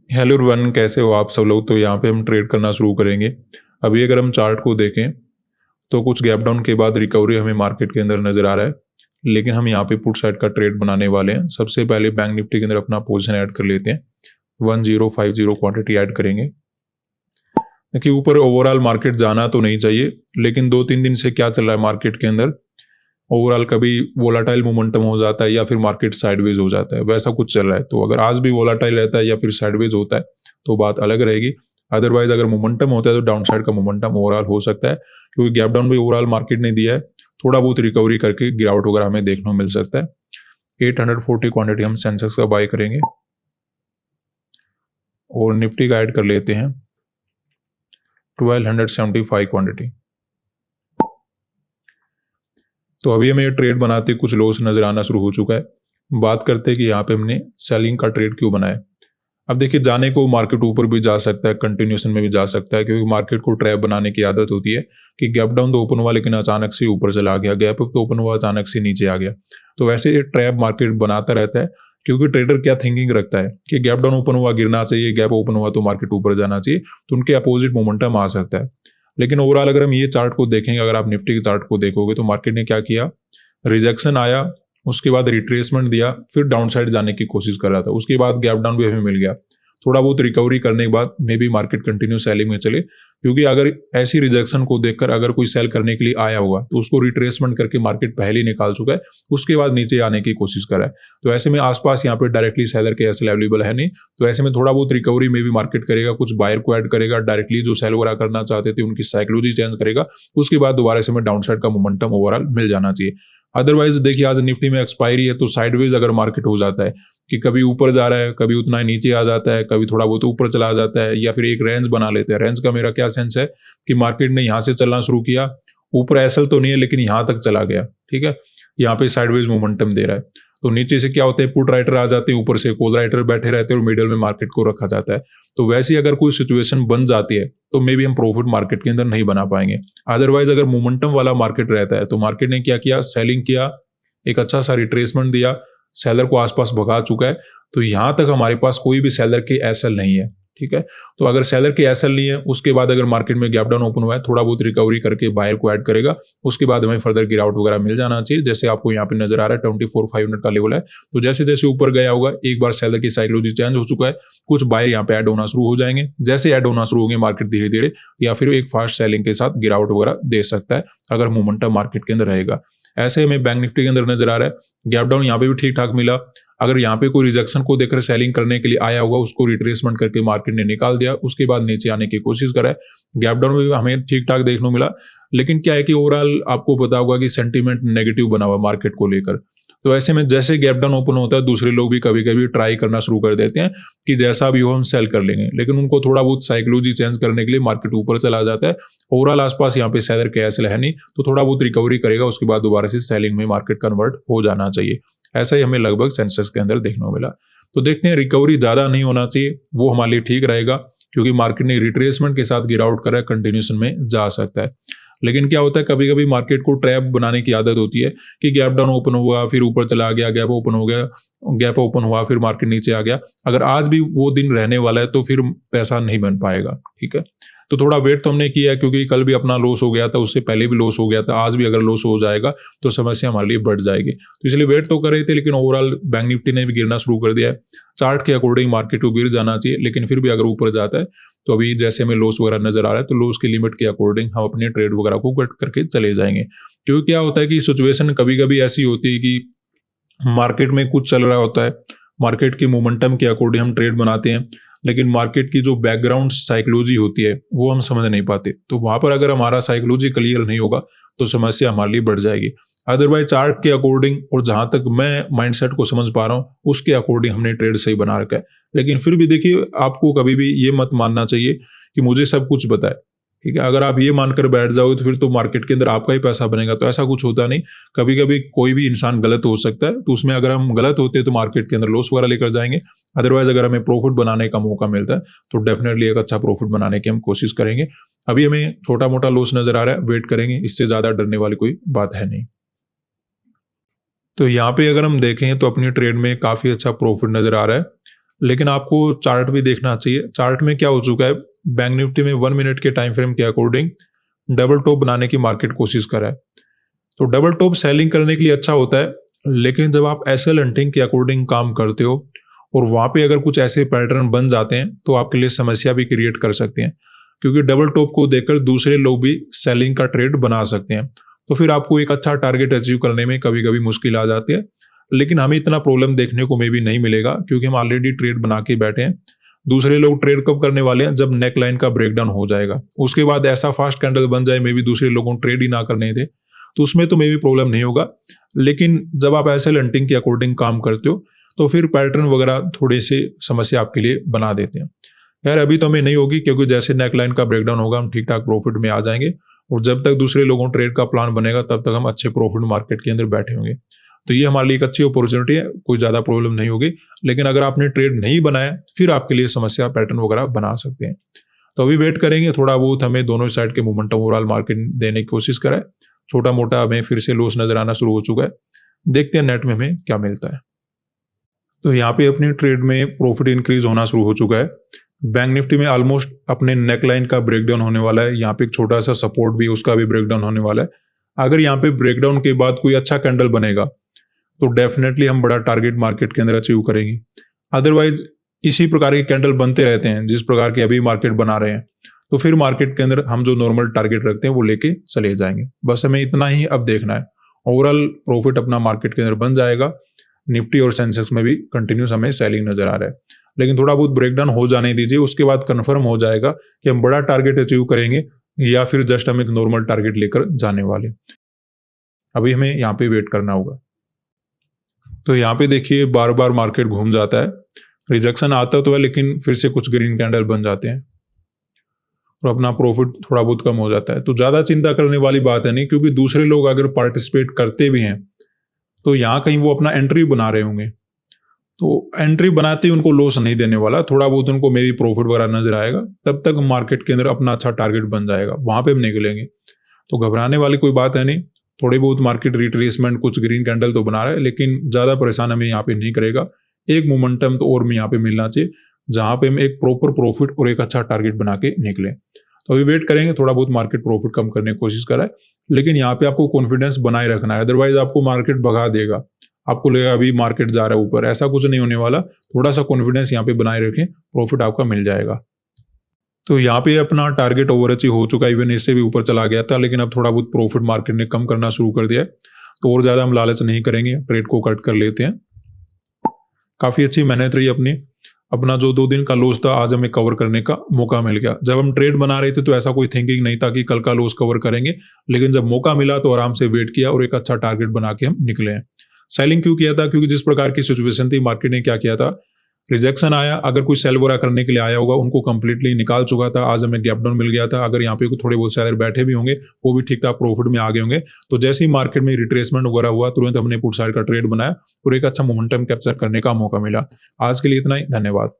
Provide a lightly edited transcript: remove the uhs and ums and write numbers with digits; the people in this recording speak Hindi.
हेलो एवरीवन, कैसे हो आप सब लोग। तो यहाँ पे हम ट्रेड करना शुरू करेंगे। अभी अगर हम चार्ट को देखें तो कुछ गैप डाउन के बाद रिकवरी हमें मार्केट के अंदर नज़र आ रहा है, लेकिन हम यहाँ पे पुट साइड का ट्रेड बनाने वाले हैं। सबसे पहले बैंक निफ्टी के अंदर अपना पोजीशन ऐड कर लेते हैं। 1050 क्वांटिटी ऐड करेंगे। देखिए, ऊपर ओवरऑल मार्केट जाना तो नहीं चाहिए, लेकिन 2-3 दिन से क्या चल रहा है मार्केट के अंदर, ओवरऑल कभी वोलाटाइल मोमेंटम हो जाता है या फिर मार्केट साइडवेज हो जाता है, वैसा कुछ चल रहा है। तो अगर आज भी वोलाटाइल रहता है या फिर साइडवेज होता है तो बात अलग रहेगी। अदरवाइज अगर मोमेंटम होता है तो डाउन साइड का मोमेंटम ओवरऑल हो सकता है, क्योंकि गैप डाउन भी ओवरऑल मार्केट ने दिया है। थोड़ा बहुत रिकवरी करके गिरावट वगैरह हमें देखने को मिल सकता है। 840 क्वांटिटी हम सेंसेक्स का बाय करेंगे और निफ्टी का ऐड कर लेते हैं 1275 क्वांटिटी। तो अभी हमें ये ट्रेड बनाते कुछ लॉस नजर आना शुरू हो चुका है। बात करते हैं कि यहाँ पे हमने सेलिंग का ट्रेड क्यों बनाया। अब देखिए, जाने को मार्केट ऊपर भी जा सकता है, कंटिन्यूशन में भी जा सकता है, क्योंकि मार्केट को ट्रैप बनाने की आदत होती है कि गैप डाउन तो ओपन हुआ लेकिन अचानक से ऊपर चला गया, गैप अप तो ओपन हुआ अचानक से नीचे आ गया। तो वैसे ये ट्रैप मार्केट बनाता रहता है, क्योंकि ट्रेडर क्या थिंकिंग रखता है कि गैप डाउन ओपन हुआ गिरना चाहिए, गैप ओपन हुआ तो मार्केट ऊपर जाना चाहिए, तो उनके अपोजिट मोमेंटम आ सकता है। लेकिन ओवरऑल अगर हम ये चार्ट को देखेंगे, अगर आप निफ्टी के चार्ट को देखोगे तो मार्केट ने क्या किया, रिजेक्शन आया, उसके बाद रिट्रेसमेंट दिया, फिर डाउन साइड जाने की कोशिश कर रहा था, उसके बाद गैप डाउन भी हमें मिल गया। थोड़ा बहुत रिकवरी करने के बाद may be market continue selling में चले, क्योंकि अगर ऐसी रिजेक्शन को देखकर अगर कोई सेल करने के लिए आया होगा तो उसको रिट्रेसमेंट करके मार्केट पहले ही निकाल चुका है, उसके बाद नीचे आने की कोशिश कर रहा है। तो ऐसे में आसपास यहाँ पे डायरेक्टली सेलर के एसएल अवेलेबल है नहीं, तो ऐसे में थोड़ा बहुत रिकवरी में भी मार्केट करेगा, कुछ बायर को ऐड करेगा, डायरेक्टली जो सेल वगैरह करना चाहते थे उनकी साइकोलॉजी चेंज करेगा, उसके बाद दोबारा से में डाउन साइड का मोमेंटम ओवरऑल मिल जाना चाहिए। अदरवाइज देखिए, आज निफ्टी में एक्सपायरी है, तो साइडवेज अगर मार्केट हो जाता है कि कभी ऊपर जा रहा है, कभी उतना ही नीचे आ जाता है, कभी थोड़ा बहुत ऊपर चला जाता है, या फिर एक रेंज बना लेते हैं। रेंज का मेरा क्या सेंस है कि मार्केट ने यहाँ से चलना शुरू किया, ऊपर एसएल तो नहीं है लेकिन यहाँ तक चला गया, ठीक है, यहाँ पे साइडवेज मोमेंटम दे रहा है। तो नीचे से क्या होता है, पुट राइटर आ जाते हैं, ऊपर से कॉल राइटर बैठे रहते हैं और मिडल में मार्केट को रखा जाता है। तो वैसी अगर कोई सिचुएशन बन जाती है तो मे बी हम प्रॉफिट मार्केट के अंदर नहीं बना पाएंगे। अदरवाइज अगर मोमेंटम वाला मार्केट रहता है तो मार्केट ने क्या किया, सेलिंग किया, एक अच्छा सा रिट्रेसमेंट दिया, सेलर को आसपास भगा चुका है, तो यहां तक हमारे पास कोई भी सेलर के एसएल नहीं है, ठीक है। तो अगर सेलर के एसएल नहीं है, उसके बाद अगर मार्केट में गैप डाउन ओपन हुआ है, थोड़ा बहुत रिकवरी करके बायर को ऐड करेगा, उसके बाद हमें फर्दर गिरावट वगैरह मिल जाना चाहिए। जैसे आपको यहाँ पे नजर आ रहा है 24,500 का लेवल है, तो जैसे जैसे ऊपर गया होगा एक बार सेलर की साइकोलॉजी चेंज हो चुका है, कुछ बायर यहाँ पे ऐड होना शुरू हो जाएंगे। जैसे ऐड होना शुरू होंगे मार्केट धीरे धीरे या फिर एक फास्ट सेलिंग के साथ गिरावट वगैरह दे सकता है अगर मोमेंटम मार्केट के अंदर रहेगा। ऐसे हमें बैंक निफ्टी के अंदर नजर आ रहा है, गैप डाउन यहाँ पे भी ठीक ठाक मिला। अगर यहाँ पे कोई रिजेक्शन को देखकर सेलिंग करने के लिए आया होगा, उसको रिट्रेसमेंट करके मार्केट ने निकाल दिया, उसके बाद नीचे आने की कोशिश करा है। गैप डाउन में भी हमें ठीक ठाक देखने को मिला, लेकिन क्या है कि ओवरऑल आपको पता होगा कि सेंटीमेंट नेगेटिव बना हुआ मार्केट को लेकर। तो ऐसे में जैसे गैप डाउन ओपन होता है, दूसरे लोग भी कभी कभी ट्राई करना शुरू कर देते हैं कि जैसा भी हो हम सेल कर लेंगे, लेकिन उनको थोड़ा बहुत साइकोलॉजी चेंज करने के लिए मार्केट ऊपर चला जाता है। ओवरऑल आसपास यहाँ पे सेलर के एसएल है नहीं, तो थोड़ा बहुत रिकवरी करेगा, उसके बाद दोबारा से सेलिंग में मार्केट कन्वर्ट हो जाना चाहिए। ऐसा ही हमें लगभग सेंसेक्स के अंदर देखने को मिला। तो देखते हैं, रिकवरी ज्यादा नहीं होना चाहिए, वो हमारे लिए ठीक रहेगा, क्योंकि मार्केट ने रिट्रेसमेंट के साथ गिरावट करा है, कंटिन्यूशन में जा सकता है। लेकिन क्या होता है, कभी कभी मार्केट को ट्रैप बनाने की आदत होती है कि गैप डाउन ओपन हुआ, फिर ऊपर चला गया, गैप ओपन हो गया, गैप ओपन हुआ, फिर मार्केट नीचे आ गया। अगर आज भी वो दिन रहने वाला है तो फिर पैसा नहीं बन पाएगा, ठीक है। तो थोड़ा वेट तो हमने किया है, क्योंकि कल भी अपना लॉस हो गया था, उससे पहले भी लॉस हो गया था, आज भी अगर लॉस हो जाएगा तो समस्या हमारे लिए बढ़ जाएगी। तो इसलिए वेट तो कर रहे थे, लेकिन ओवरऑल बैंक निफ्टी ने भी गिरना शुरू कर दिया है। चार्ट के अकॉर्डिंग मार्केट को गिर जाना चाहिए, लेकिन फिर भी अगर ऊपर जाता है तो अभी जैसे हमें लॉस वगैरह नजर आ रहा है, तो लॉस की लिमिट के अकॉर्डिंग हम अपने ट्रेड वगैरह को कट करके चले जाएंगे। क्योंकि क्या होता है कि सिचुएशन कभी कभी ऐसी होती है कि मार्केट में कुछ चल रहा होता है, मार्केट की मोमेंटम के अकॉर्डिंग हम ट्रेड बनाते हैं, लेकिन मार्केट की जो बैकग्राउंड साइकोलॉजी होती है वो हम समझ नहीं पाते। तो वहां पर अगर हमारा साइकोलॉजी क्लियर नहीं होगा तो समस्या हमारे लिए बढ़ जाएगी। अदरवाइज चार्ट के अकॉर्डिंग और जहां तक मैं माइंडसेट को समझ पा रहा हूँ उसके अकॉर्डिंग हमने ट्रेड सही बना रखा है। लेकिन फिर भी देखिए, आपको कभी भी ये मत मानना चाहिए कि मुझे सब कुछ पता है, ठीक है। अगर आप ये मानकर बैठ जाओगे तो फिर तो मार्केट के अंदर आपका ही पैसा बनेगा, तो ऐसा कुछ होता नहीं। कभी कभी कोई भी इंसान गलत हो सकता है, तो उसमें अगर हम गलत होते हैं तो मार्केट के अंदर लॉस वगैरह लेकर जाएंगे। अदरवाइज अगर हमें प्रॉफिट बनाने का मौका मिलता है तो डेफिनेटली एक अच्छा प्रॉफिट बनाने की हम कोशिश करेंगे। अभी हमें छोटा मोटा लॉस नजर आ रहा है, वेट करेंगे, इससे ज्यादा डरने वाली कोई बात है नहीं। तो यहाँ पे अगर हम देखें तो अपनी ट्रेड में काफ़ी अच्छा प्रॉफिट नज़र आ रहा है, लेकिन आपको चार्ट भी देखना चाहिए। चार्ट में क्या हो चुका है, बैंक निफ्टी में 1 मिनट के टाइम फ्रेम के अकॉर्डिंग डबल टॉप बनाने की मार्केट कोशिश कर रहा है। तो डबल टॉप सेलिंग करने के लिए अच्छा होता है, लेकिन जब आप एसएल हंटिंग के अकॉर्डिंग काम करते हो और वहाँ पे अगर कुछ ऐसे पैटर्न बन जाते हैं तो आपके लिए समस्या भी क्रिएट कर सकते हैं, क्योंकि डबल टॉप को देखकर दूसरे लोग भी सेलिंग का ट्रेड बना सकते हैं। तो फिर आपको एक अच्छा टारगेट अचीव करने में कभी कभी मुश्किल आ जाती है, लेकिन हमें इतना प्रॉब्लम देखने को मे भी नहीं मिलेगा, क्योंकि हम ऑलरेडी ट्रेड बना के बैठे हैं। दूसरे लोग ट्रेड कब करने वाले हैं, जब नेक लाइन का ब्रेकडाउन हो जाएगा, उसके बाद ऐसा फास्ट कैंडल बन जाए मे भी दूसरे लोगों ट्रेड ही ना करने थे, तो उसमें तो मे भी प्रॉब्लम नहीं होगा। लेकिन जब आप ऐसे लंटिंग के अकॉर्डिंग काम करते हो तो फिर पैटर्न वगैरह थोड़ी सी समस्या आपके लिए बना देते हैं। यार अभी तो हमें नहीं होगी, क्योंकि जैसे नेक लाइन का ब्रेकडाउन होगा हम ठीक ठाक प्रॉफिट में आ जाएंगे, और जब तक दूसरे लोगों ट्रेड का प्लान बनेगा तब तक हम अच्छे प्रॉफिट मार्केट के अंदर बैठे होंगे। तो ये हमारे लिए एक अच्छी अपॉर्चुनिटी है, कोई ज़्यादा प्रॉब्लम नहीं होगी। लेकिन अगर आपने ट्रेड नहीं बनाया फिर आपके लिए समस्या पैटर्न वगैरह बना सकते हैं। तो अभी वेट करेंगे, थोड़ा बहुत हमें दोनों साइड के मोमेंटम ओवरऑल मार्केट देने की कोशिश कराए। छोटा मोटा हमें फिर से लॉस नजर आना शुरू हो चुका है, देखते हैं नेट में हमें क्या मिलता है। तो यहाँ पे अपनी ट्रेड में प्रॉफिट इंक्रीज होना शुरू हो चुका है। बैंक निफ्टी में ऑलमोस्ट अपने नेक लाइन का ब्रेकडाउन होने वाला है, यहाँ पे एक छोटा सा सपोर्ट भी, उसका भी ब्रेकडाउन होने वाला है। अगर यहाँ पे ब्रेकडाउन के बाद कोई अच्छा कैंडल बनेगा तो डेफिनेटली हम बड़ा टारगेट मार्केट के अंदर अचीव करेंगे। अदरवाइज इसी प्रकार के कैंडल बनते रहते हैं जिस प्रकार की अभी मार्केट बना रहे हैं, तो फिर मार्केट के अंदर हम जो नॉर्मल टारगेट रखते हैं वो लेके चले जाएंगे। बस हमें इतना ही अब देखना है, ओवरऑल प्रॉफिट अपना मार्केट के अंदर बन जाएगा। निफ्टी और सेंसेक्स में भी कंटिन्यूस हमें सेलिंग नजर आ रहा है, लेकिन थोड़ा बहुत ब्रेकडाउन हो जाने दीजिए, उसके बाद कंफर्म हो जाएगा कि हम बड़ा टारगेट अचीव करेंगे या फिर जस्ट हम एक नॉर्मल टारगेट लेकर जाने वाले। अभी हमें यहाँ पे वेट करना होगा। तो यहाँ पे देखिए बार बार मार्केट घूम जाता है, रिजेक्शन आता तो है लेकिन फिर से कुछ ग्रीन कैंडल बन जाते हैं और अपना प्रॉफिट थोड़ा बहुत कम हो जाता है। तो ज़्यादा चिंता करने वाली बात है नहीं, क्योंकि दूसरे लोग अगर पार्टिसिपेट करते भी हैं तो यहाँ कहीं वो अपना एंट्री बना रहे होंगे, तो एंट्री बनाते ही उनको लॉस नहीं देने वाला, थोड़ा बहुत उनको मे भी प्रॉफिट वगैरह नजर आएगा, तब तक मार्केट के अंदर अपना अच्छा टारगेट बन जाएगा, वहाँ पे हम निकलेंगे। तो घबराने वाली कोई बात है नहीं, थोड़ी बहुत मार्केट रिट्रेसमेंट कुछ ग्रीन कैंडल तो बना रहा है, लेकिन ज़्यादा परेशान हमें यहाँ पे नहीं करेगा। एक मोमेंटम तो और में यहाँ पे मिलना चाहिए जहाँ पे हम एक प्रॉपर प्रॉफिट और एक अच्छा टारगेट बना के निकले। तो अभी वेट करेंगे, थोड़ा बहुत मार्केट प्रॉफिट कम करने की कोशिश कराए, लेकिन यहाँ पे आपको कॉन्फिडेंस बनाए रखना है, अदरवाइज आपको मार्केट भगा देगा। आपको लगेगा अभी मार्केट जा रहा है ऊपर, ऐसा कुछ नहीं होने वाला। थोड़ा सा कॉन्फिडेंस यहाँ पे बनाए रखें, प्रॉफिट आपका मिल जाएगा। तो यहाँ पे अपना टारगेट ओवर अचीव हो चुका है, इवन इससे भी ऊपर चला गया था, लेकिन अब थोड़ा बहुत प्रॉफिट मार्केट ने कम करना शुरू कर दिया है, तो और ज़्यादा हम लालच नहीं करेंगे, ट्रेड को कट कर लेते हैं। काफ़ी अच्छी मेहनत रही अपनी, अपना जो 2 दिन का लॉस था आज हमें कवर करने का मौका मिल गया। जब हम ट्रेड बना रहे थे तो ऐसा कोई थिंकिंग नहीं था कि कल का लॉस कवर करेंगे, लेकिन जब मौका मिला तो आराम से वेट किया और एक अच्छा टारगेट बना के हम निकले हैं। सेलिंग क्यों किया था, क्योंकि जिस प्रकार की सिचुएशन थी मार्केट ने क्या किया था, रिजेक्शन आया, अगर कोई सेल वगैरह करने के लिए आया होगा उनको कंप्लीटली निकाल चुका था, आज हमें गैप डाउन मिल गया था। अगर यहाँ पे थोड़े बहुत सेलर बैठे भी होंगे वो भी ठीक ठाक प्रॉफिट में आ गए होंगे। तो जैसे ही मार्केट में रिट्रेसमेंट वगैरह हुआ तुरंत हमने पुट साइड का ट्रेड बनाया और एक अच्छा मोमेंटम कैप्चर करने का मौका मिला। आज के लिए इतना ही, धन्यवाद।